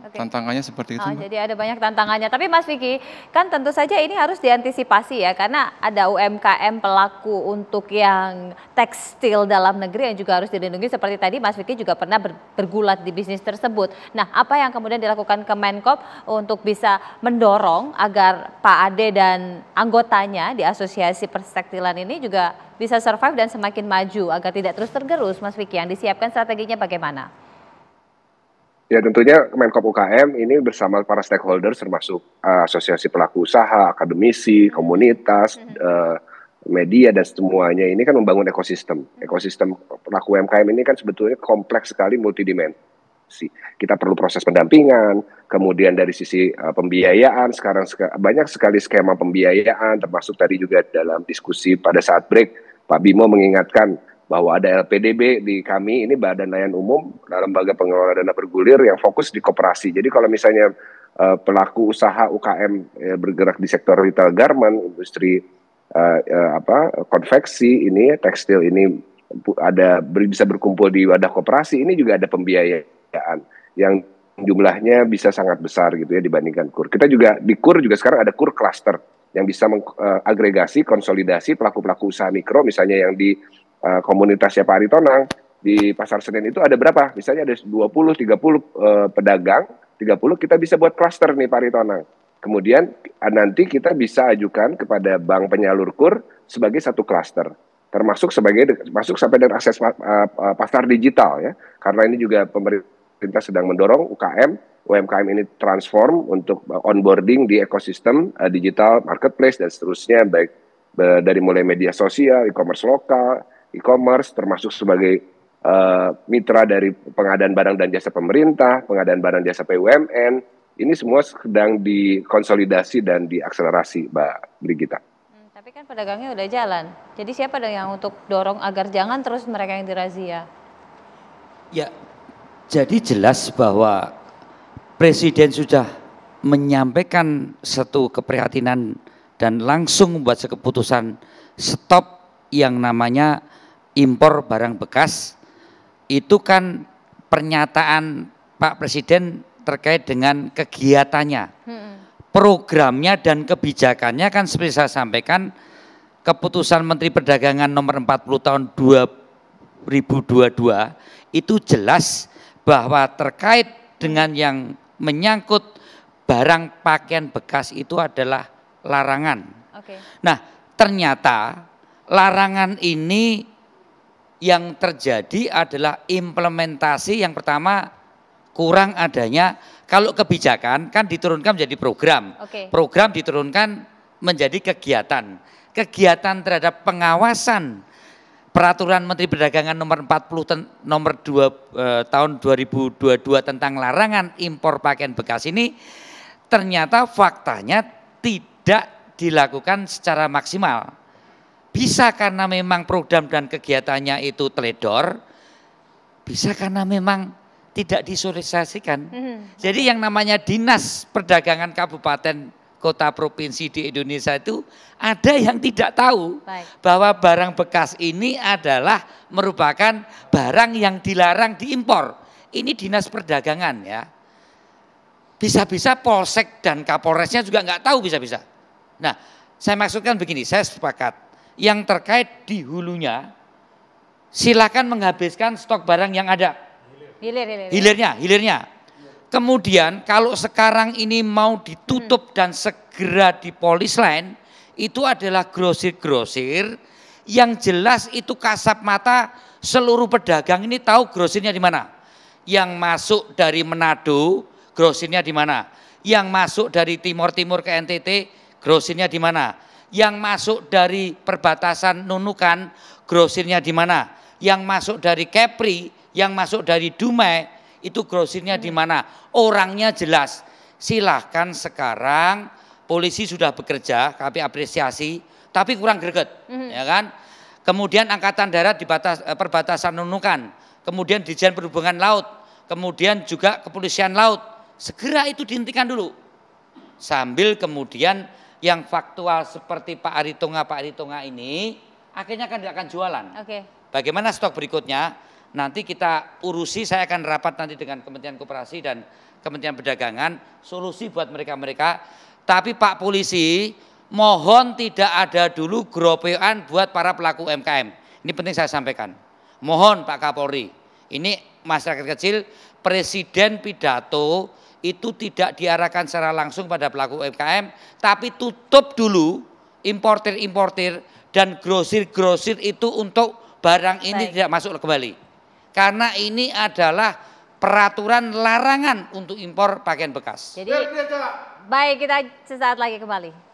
tantangannya seperti itu, Mbak. Jadi ada banyak tantangannya. Tapi Mas Vicky, kan tentu saja ini harus diantisipasi ya, karena ada UMKM pelaku untuk yang tekstil dalam negeri yang juga harus dilindungi. Seperti tadi Mas Vicky juga pernah bergulat di bisnis tersebut. Nah, apa yang kemudian dilakukan Kemenkop untuk bisa mendorong agar Pak Ade dan anggotanya di Asosiasi Perstektilan ini juga bisa survive dan semakin maju agar tidak terus tergerus, Mas Vicky? Yang disiapkan strateginya bagaimana? Ya tentunya Kemenkop UKM ini bersama para stakeholders termasuk asosiasi pelaku usaha, akademisi, komunitas, media dan semuanya ini kan membangun ekosistem. Ekosistem pelaku UMKM ini kan sebetulnya kompleks sekali, multidimensi. Kita perlu proses pendampingan, kemudian dari sisi pembiayaan, sekarang banyak sekali skema pembiayaan, termasuk tadi juga dalam diskusi pada saat break, Pak Bimo mengingatkan bahwa ada LPDB di kami, ini Badan Layanan Umum, Lembaga Pengelola Dana Bergulir yang fokus di koperasi. Jadi kalau misalnya pelaku usaha UKM bergerak di sektor retail garment, industri konveksi ini, tekstil ini bisa berkumpul di wadah koperasi, ini juga ada pembiayaan yang jumlahnya bisa sangat besar gitu ya dibandingkan KUR. Kita juga di KUR juga sekarang ada KUR cluster yang bisa mengagregasi, konsolidasi pelaku-pelaku usaha mikro, misalnya yang di komunitasnya Pak Aritonang di Pasar Senen itu ada berapa? Misalnya ada 20, 30 pedagang, 30 kita bisa buat klaster nih Pak Aritonang. Kemudian nanti kita bisa ajukan kepada bank penyalur KUR sebagai satu klaster. Termasuk masuk sampai dengan akses pasar digital ya. Karena ini juga pemerintah sedang mendorong UMKM ini transform untuk onboarding di ekosistem digital, marketplace dan seterusnya, baik dari mulai media sosial, e-commerce lokal, e-commerce, termasuk sebagai mitra dari pengadaan barang dan jasa pemerintah, pengadaan barang jasa BUMN, ini semua sedang dikonsolidasi dan diakselerasi, Mbak Brigita. Tapi kan pedagangnya udah jalan, jadi siapa dong yang untuk dorong agar jangan terus mereka yang dirazia? Ya, jadi jelas bahwa Presiden sudah menyampaikan satu keprihatinan dan langsung membuat keputusan stop yang namanya impor barang bekas. Itu kan pernyataan Pak Presiden terkait dengan kegiatannya, programnya dan kebijakannya kan seperti saya sampaikan, keputusan Menteri Perdagangan nomor 40 tahun 2022 itu jelas bahwa terkait dengan yang menyangkut barang pakaian bekas itu adalah larangan. Nah, ternyata larangan ini yang terjadi adalah implementasi yang pertama kurang adanya. Kalau kebijakan kan diturunkan menjadi program, program diturunkan menjadi kegiatan. Kegiatan terhadap pengawasan peraturan Menteri Perdagangan nomor 40 nomor 2 tahun 2022 tentang larangan impor pakaian bekas ini ternyata faktanya tidak dilakukan secara maksimal. Bisa karena memang program dan kegiatannya itu teledor, bisa karena memang tidak disosialisasikan. Jadi yang namanya Dinas Perdagangan Kabupaten Kota Provinsi di Indonesia itu ada yang tidak tahu bahwa barang bekas ini adalah merupakan barang yang dilarang diimpor. Ini Dinas Perdagangan ya. Bisa-bisa Polsek dan Kapolresnya juga nggak tahu bisa-bisa. Nah, saya maksudkan begini, saya sepakat. Yang terkait di hulunya, silakan menghabiskan stok barang yang ada. Hilirnya. Kemudian kalau sekarang ini mau ditutup dan segera dipolis line, itu adalah grosir-grosir yang jelas itu kasat mata seluruh pedagang ini tahu grosirnya di mana. Yang masuk dari Manado, grosirnya di mana. Yang masuk dari Timur-Timur ke NTT, grosirnya di mana. Yang masuk dari perbatasan Nunukan, grosirnya di mana. Yang masuk dari Kepri, yang masuk dari Dumai, itu grosirnya di mana. Orangnya jelas. Silahkan sekarang polisi sudah bekerja, kami apresiasi, tapi kurang greget, ya kan. Kemudian Angkatan Darat di perbatasan Nunukan, kemudian Dirjen Perhubungan Laut, kemudian juga Kepolisian Laut, segera itu dihentikan dulu. Sambil kemudian yang faktual seperti Pak Aritonga ini akhirnya kan tidak akan jualan. Bagaimana stok berikutnya? nanti kita urusi, saya akan rapat nanti dengan Kementerian Koperasi dan Kementerian Perdagangan, solusi buat mereka-mereka. Tapi Pak Polisi, mohon tidak ada dulu gropean buat para pelaku UMKM. Ini penting saya sampaikan. Mohon Pak Kapolri, ini masyarakat kecil, Presiden pidato itu tidak diarahkan secara langsung pada pelaku UMKM, tapi tutup dulu importir-importir dan grosir-grosir itu untuk barang ini tidak masuk kembali. Karena ini adalah peraturan larangan untuk impor pakaian bekas. Jadi baik, kita sesaat lagi kembali.